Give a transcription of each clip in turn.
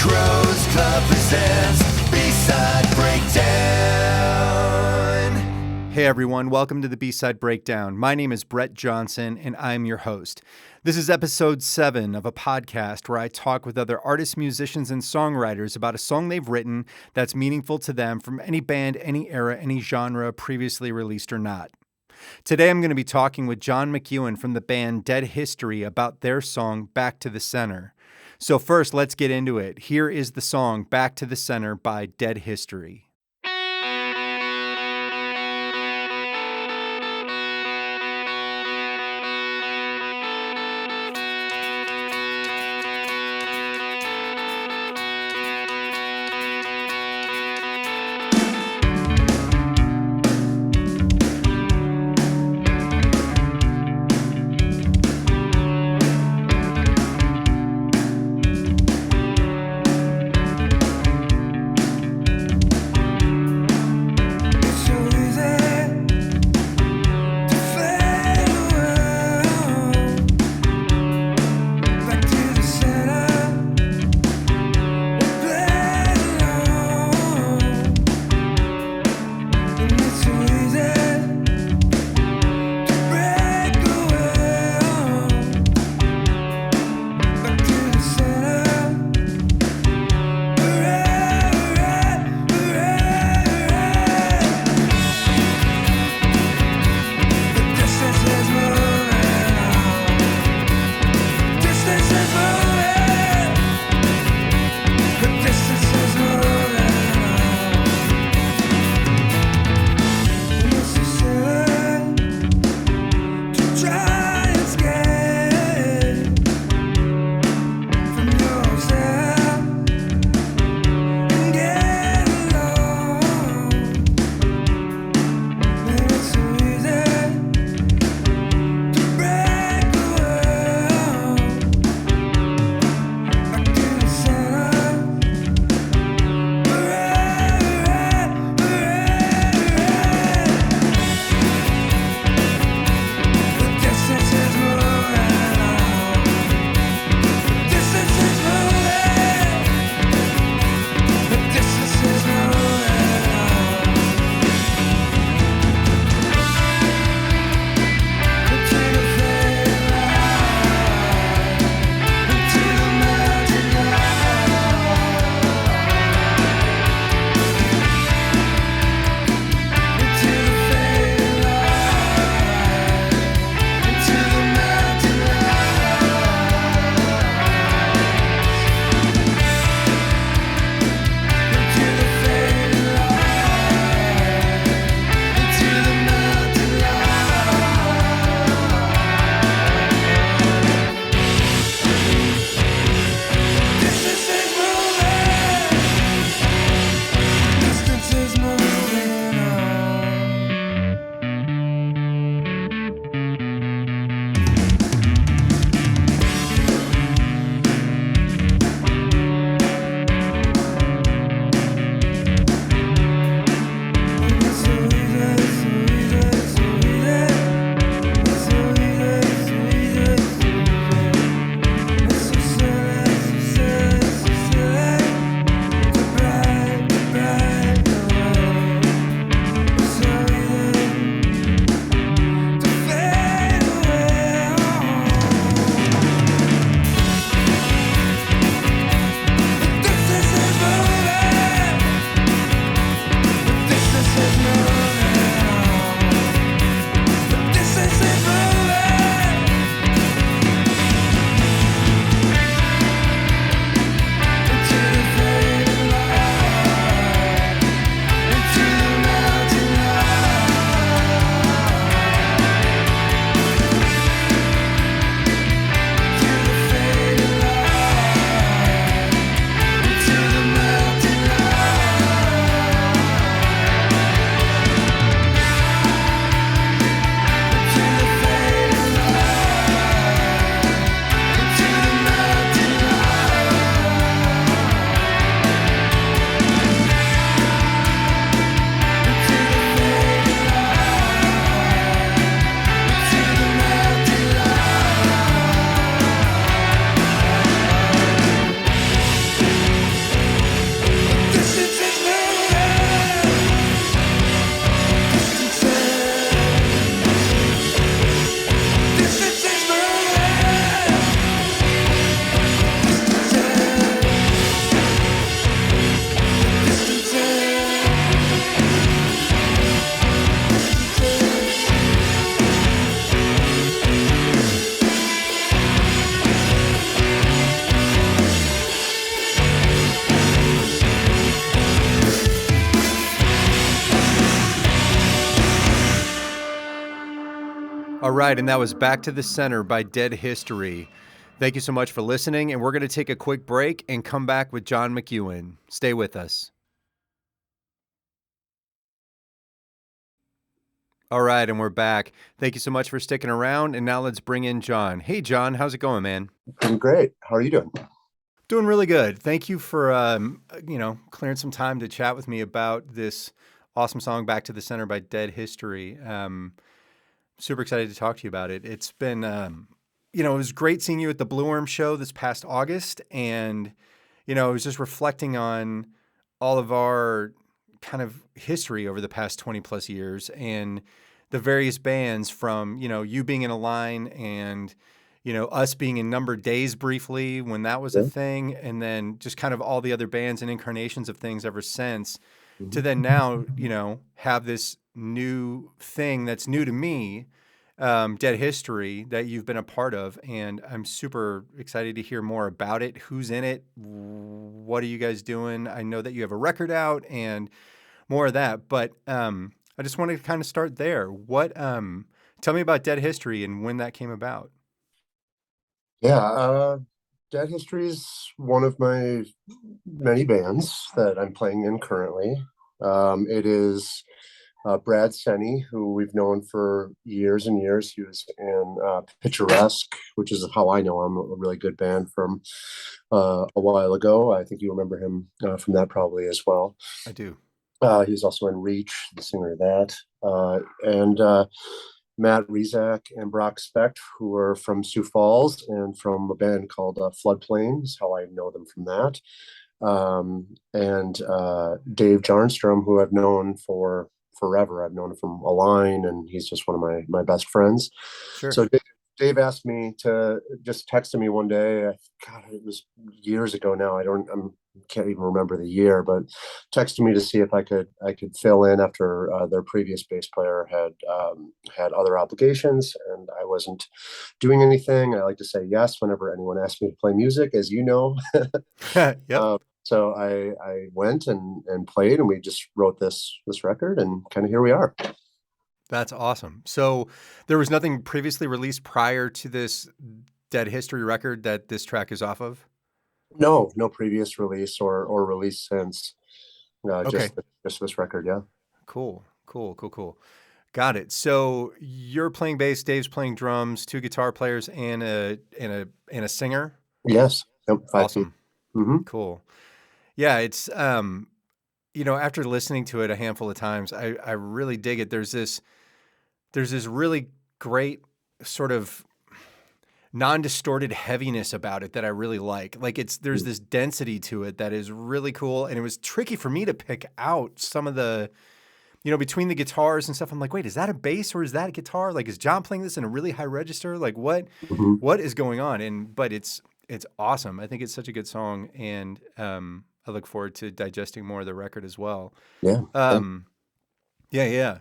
Crows Club presents B-Side Breakdown. Hey everyone, welcome to the B-Side Breakdown. My name is Brett Johnson and I'm your host. This is episode 7 of a podcast where I talk with other artists, musicians, and songwriters about a song they've written that's meaningful to them from any band, any era, any genre, previously released or not. Today I'm going to be talking with John McEwen from the band Dead History about their song Back to the Center. So first, let's get into it. Here is the song Back to the Center by Dead History. All right, and that was Back to the Center by Dead History. Thank you so much for listening, and we're going to take a quick break and come back with John McEwen. Stay with us. All right, and we're back. Thank you so much for sticking around, and now let's bring in John. Hey, John, how's it going, man? I'm great. How are you doing? Doing really good. Thank you for clearing some time to chat with me about this awesome song, "Back to the Center" by Dead History. Super excited to talk to you about it. It's been, it was great seeing you at the Blue Worm show this past August, and I was just reflecting on all of our kind of history over the past 20 plus years and the various bands from, you being in a line and us being in Numbered Days briefly when that was a Yeah. thing, and then just kind of all the other bands and incarnations of things ever since, to Mhm. then now, have this new thing that's new to me, Dead History, that you've been a part of. And I'm super excited to hear more about it. Who's in it? What are you guys doing? I know that you have a record out and more of that, but I just wanted to kind of start there. Tell me about Dead History and when that came about. Yeah, Dead History is one of my many bands that I'm playing in currently. It is Brad Senny, who we've known for years and years. He was in Picturesque, which is how I know him, a really good band from a while ago. I think you remember him from that probably as well. I do. He was also in Reach, the singer of that. And Matt Rizak and Brock Specht, who are from Sioux Falls and from a band called Floodplain, is how I know them from that. And Dave Jarnstrom, who I've known for forever. I've known him from Align, and he's just one of my best friends. Sure. So Dave asked me to just texted me one day. God, it was years ago now. Can't even remember the year, but texted me to see if I could fill in after their previous bass player had other obligations and I wasn't doing anything. I like to say yes whenever anyone asks me to play music, as you know. Yep. So I went and played, and we just wrote this record, and kind of here we are. That's awesome. So there was nothing previously released prior to this Dead History record that this track is off of? No previous release or release since. Okay. Just this record, yeah. Cool. Got it. So you're playing bass, Dave's playing drums, two guitar players, and a singer. Yes. Yep, 5 feet. Awesome. Mm-hmm. Cool. Yeah, it's after listening to it a handful of times, I really dig it. There's this really great sort of non-distorted heaviness about it that I really like. Like there's this density to it that is really cool, and it was tricky for me to pick out some of the, between the guitars and stuff. I'm like, wait, is that a bass or is that a guitar? Like, is John playing this in a really high register? Like, Mm-hmm. what is going on? But it's awesome. I think it's such a good song, and I look forward to digesting more of the record as well. Yeah. Yeah.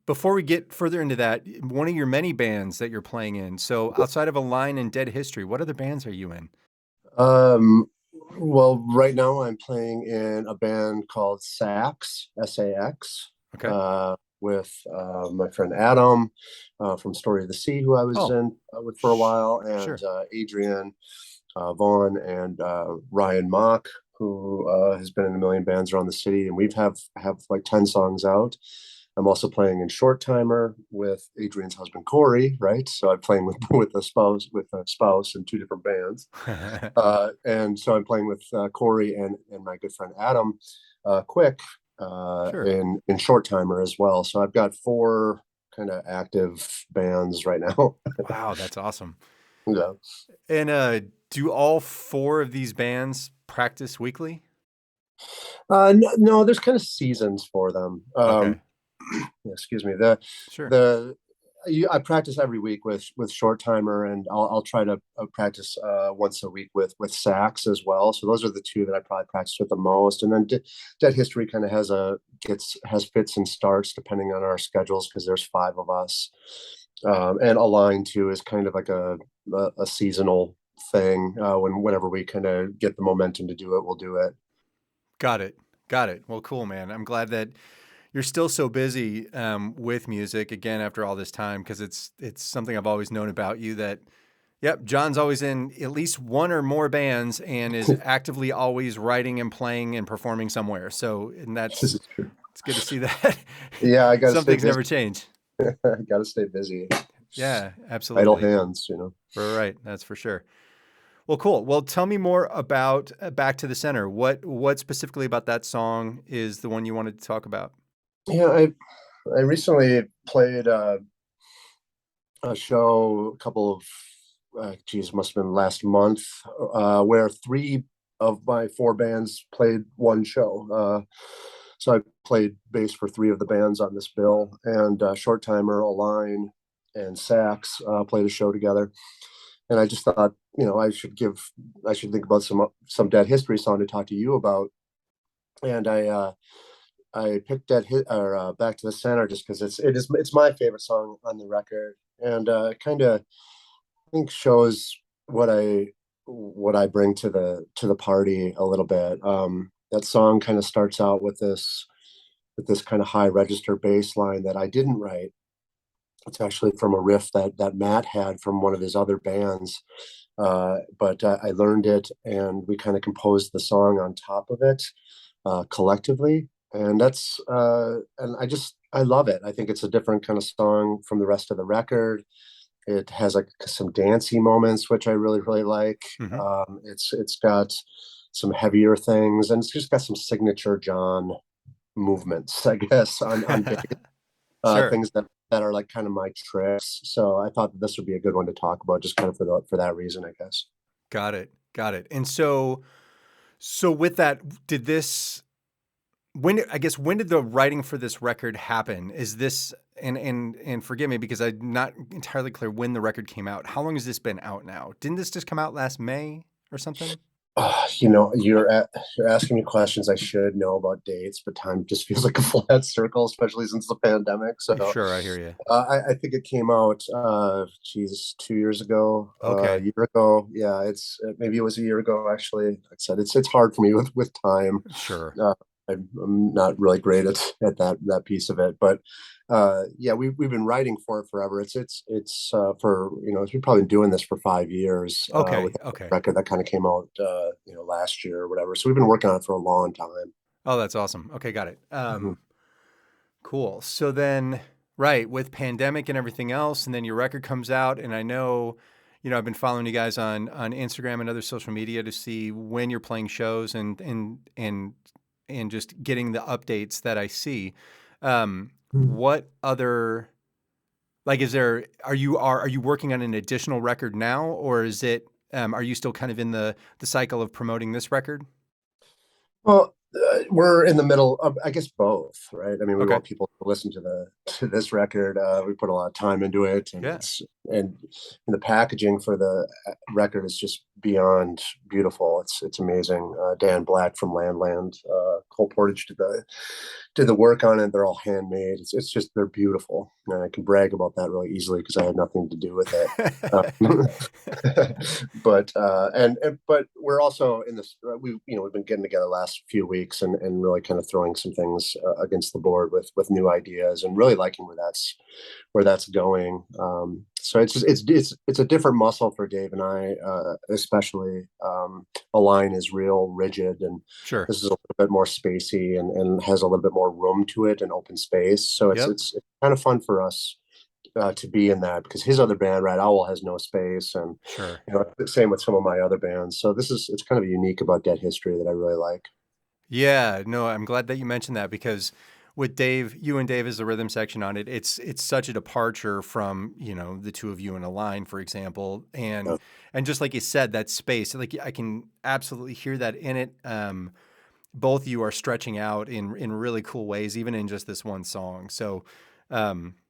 Before we get further into that, one of your many bands that you're playing in. So outside of Align and Dead History, what other bands are you in? Well, right now I'm playing in a band called Sax, SAX, Okay. with my friend Adam from Story of the Sea, who I was Oh, in with for a while, and sure. Adrian Vaughn and Ryan Mock, who has been in a million bands around the city, and we've have like 10 songs out. I'm also playing in Short Timer with Adrian's husband Corey, right? So I'm playing with a spouse in two different bands, and so I'm playing with Corey and my good friend Adam Quick Sure. in Short Timer as well. So I've got 4 kind of active bands right now. Wow, that's awesome. Yeah. And do all 4 of these bands practice weekly? No, there's kind of seasons for them. Okay. Excuse me. Sure. I practice every week with Short Timer, and I'll try to practice once a week with Sax as well. So those are the 2 that I probably practice with the most. And then Dead History kind of has fits and starts depending on our schedules, because there's 5 of us. And Align too is kind of like a seasonal thing. Whenever we kind of get the momentum to do it, we'll do it. Got it. Well, cool, man. I'm glad that you're still so busy with music again after all this time, because it's something I've always known about you that, yep, John's always in at least one or more bands and is actively always writing and playing and performing somewhere. So, and This that's is true. it's good to see that. Yeah, I got to Some stay things busy. never change. I got to stay busy. Yeah, Idle absolutely. hands, you know. Right, that's for sure. Well, cool. Well, tell me more about Back to the Center. What specifically about that song is the one you wanted to talk about? Yeah, I recently played a show, a couple of geez, must have been last month, where three of my four bands played one show. So I played bass for three of the bands on this bill, and Short Timer, Align, and Sax played a show together. And I just thought, I should think about some Dead History song to talk to you about. And I picked Back to the Center just because it's my favorite song on the record, and kind of I think shows what I bring to the party a little bit. That song kind of starts out with this kind of high register bass line that I didn't write. It's actually from a riff that Matt had from one of his other bands, but I learned it, and we kind of composed the song on top of it collectively, and I love it. I think it's a different kind of song from the rest of the record. It has like some dancey moments, which I really like. Hmm. It's got some heavier things, and it's just got some signature John movements, I guess, on Sure. things that are like kind of my tricks. So I thought that this would be a good one to talk about, just kind of for that reason, I guess. Got it. Got it. And so with that, did this when did the writing for this record happen? Is this and forgive me because I'm not entirely clear when the record came out. How long has this been out now? Didn't this just come out last May or something? You're asking me questions I should know about dates, but time just feels like a flat circle, especially since the pandemic. So Sure, I hear you. I think it came out, 2 years ago, a Okay. year ago. Yeah, maybe it was a year ago actually. Like I said, it's hard for me with time. Sure. Uh, I'm not really great at that piece of it, but yeah, we've been writing for it forever. It's for we've probably been doing this for 5 years with Okay. a Okay. record that kind of came out last year or whatever. So we've been working on it for a long time. Oh, that's awesome. Okay, got it. Mhm. Cool. So then, right, with pandemic and everything else, and then your record comes out, and I know, I've been following you guys on Instagram and other social media to see when you're playing shows and just getting the updates that I see. What other like is there are you working on an additional record now, or is it are you still kind of in the cycle of promoting this record? Well, we're in the middle of, I guess, both, right? I mean, we Okay. want people to listen to this record. We put a lot of time into it, and Yeah. and the packaging for the record is just beyond beautiful. It's amazing. Dan Black from Landland, Cole Portage did the work on it. They're all handmade. It's just they're beautiful, and I can brag about that really easily because I had nothing to do with it. But we're also in this. We've been getting together the last few weeks and really kind of throwing some things against the board with new ideas and really liking where that's going. So it's a different muscle for Dave and I, especially. A line is real rigid, and Sure. this is a little bit more spacey and has a little bit more room to it and open space. So Yep. it's kind of fun for us to be in that because his other band, Red Owl, has no space, and Sure. the same with some of my other bands. So it's kind of unique about Dead History that I really like. Yeah, no, I'm glad that you mentioned that because with Dave, you and Dave as the rhythm section on it, it's such a departure from, the two of you in a line, for example. And just like you said, that space, like I can absolutely hear that in it. Both of you are stretching out in really cool ways, even in just this one song. So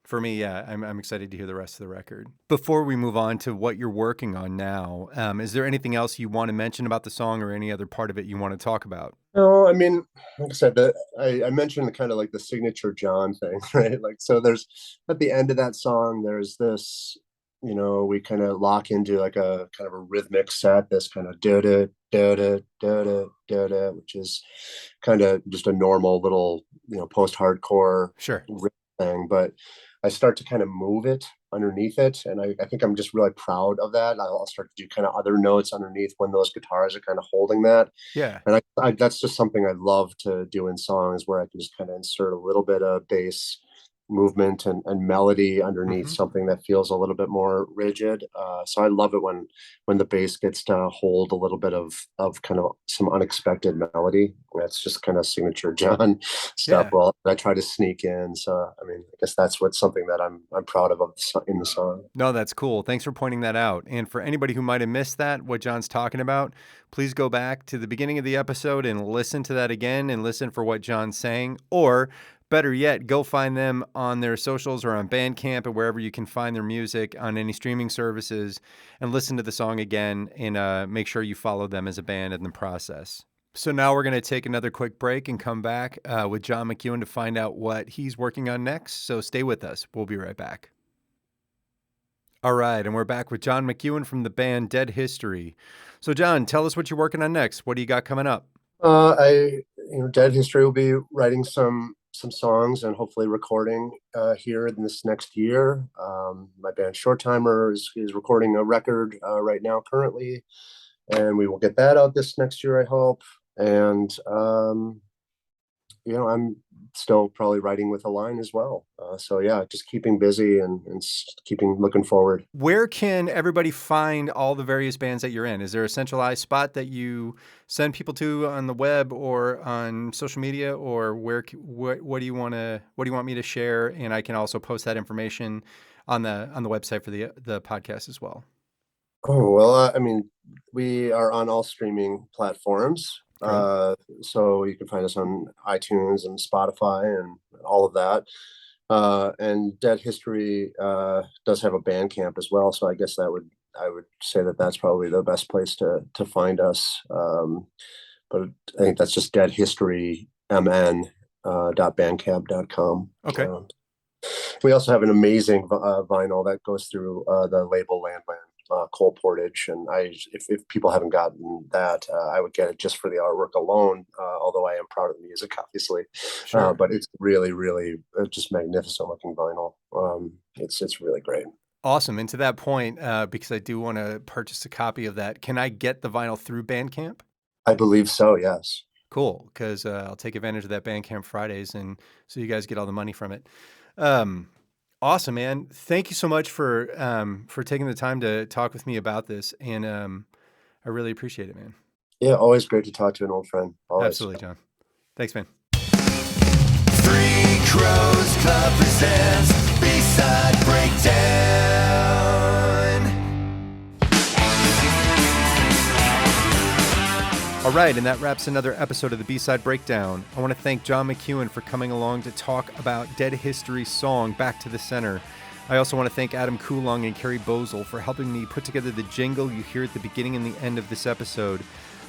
for me, yeah, I'm excited to hear the rest of the record. Before we move on to what you're working on now, is there anything else you want to mention about the song or any other part of it you want to talk about? No, I mean, like I said, I mentioned the kind of like the signature John thing, right? Like, so there's at the end of that song, there's this we kind of lock into like a kind of a rhythmic set, this kind of da da da da da da da da, which is kind of just a normal little, post-hardcore Sure. thing. But I start to kind of move it underneath it, and I think I'm just really proud of that. I'll start to do kind of other notes underneath when those guitars are kind of holding that. Yeah. And I that's just something I love to do in songs, where I can just kind of insert a little bit of bass movement and melody underneath Hmm. something that feels a little bit more rigid. So I love it when the bass gets to hold a little bit of kind of some unexpected melody. That's just kind of signature John stuff. Yeah. Well, I try to sneak in. So I mean, I guess that's what's something that I'm proud of in the song. No, that's cool. Thanks for pointing that out. And for anybody who might have missed that, what John's talking about, please go back to the beginning of the episode and listen to that again and listen for what John's saying. Or better yet, go find them on their socials or on Bandcamp or wherever you can find their music on any streaming services and listen to the song again and make sure you follow them as a band in the process. So now we're going to take another quick break and come back with John McEwen to find out what he's working on next. So stay with us. We'll be right back. All right, and we're back with John McEwen from the band Dead History. So, John, tell us what you're working on next. What do you got coming up? Dead History will be writing some songs and hopefully recording here in this next year. My band Short Timer is recording a record right now currently, and we will get that out this next year, I hope. And I'm still probably writing with a line as well. So yeah, just keeping busy and keeping looking forward. Where can everybody find all the various bands that you're in? Is there a centralized spot that you send people to on the web or on social media, or what do you want me to share? And I can also post that information on the website for the podcast as well. Oh, well, I mean, we are on all streaming platforms. So you can find us on iTunes and Spotify and all of that. And Dead History does have a Bandcamp as well. So I guess I would say that that's probably the best place to find us. But I think that's just deadhistorymn.bandcamp.com. Okay. We also have an amazing vinyl that goes through the label Landland. Cole Portage, and if people haven't gotten that, I would get it just for the artwork alone. Although I am proud of the music, obviously, Sure. but it's really, really just magnificent looking vinyl. It's really great. Awesome. And to that point, because I do want to purchase a copy of that, can I get the vinyl through Bandcamp? I believe so. Yes. Cool, because I'll take advantage of that Bandcamp Fridays, and so you guys get all the money from it. Awesome, man. Thank you so much for taking the time to talk with me about this. And I really appreciate it, man. Yeah, always great to talk to an old friend. Always. Absolutely, John. Thanks, man. Three Crows Club presents B-Side Breakdown. All right, and that wraps another episode of the B-Side Breakdown. I want to thank John McEwen for coming along to talk about Dead History's song, Back to the Center. I also want to thank Adam Coulong and Carrie Bozel for helping me put together the jingle you hear at the beginning and the end of this episode.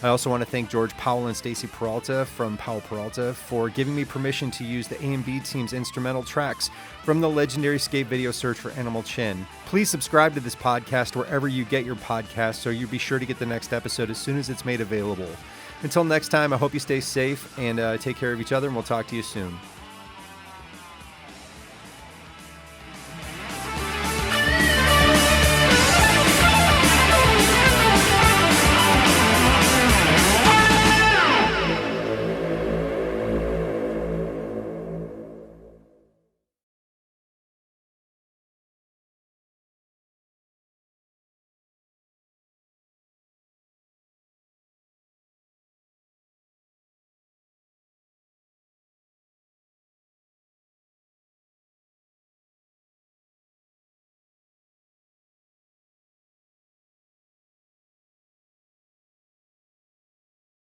I also want to thank George Powell and Stacy Peralta from Powell Peralta for giving me permission to use the A&B team's instrumental tracks from the legendary skate video Search for Animal Chin. Please subscribe to this podcast wherever you get your podcasts so you'll be sure to get the next episode as soon as it's made available. Until next time, I hope you stay safe and take care of each other, and we'll talk to you soon.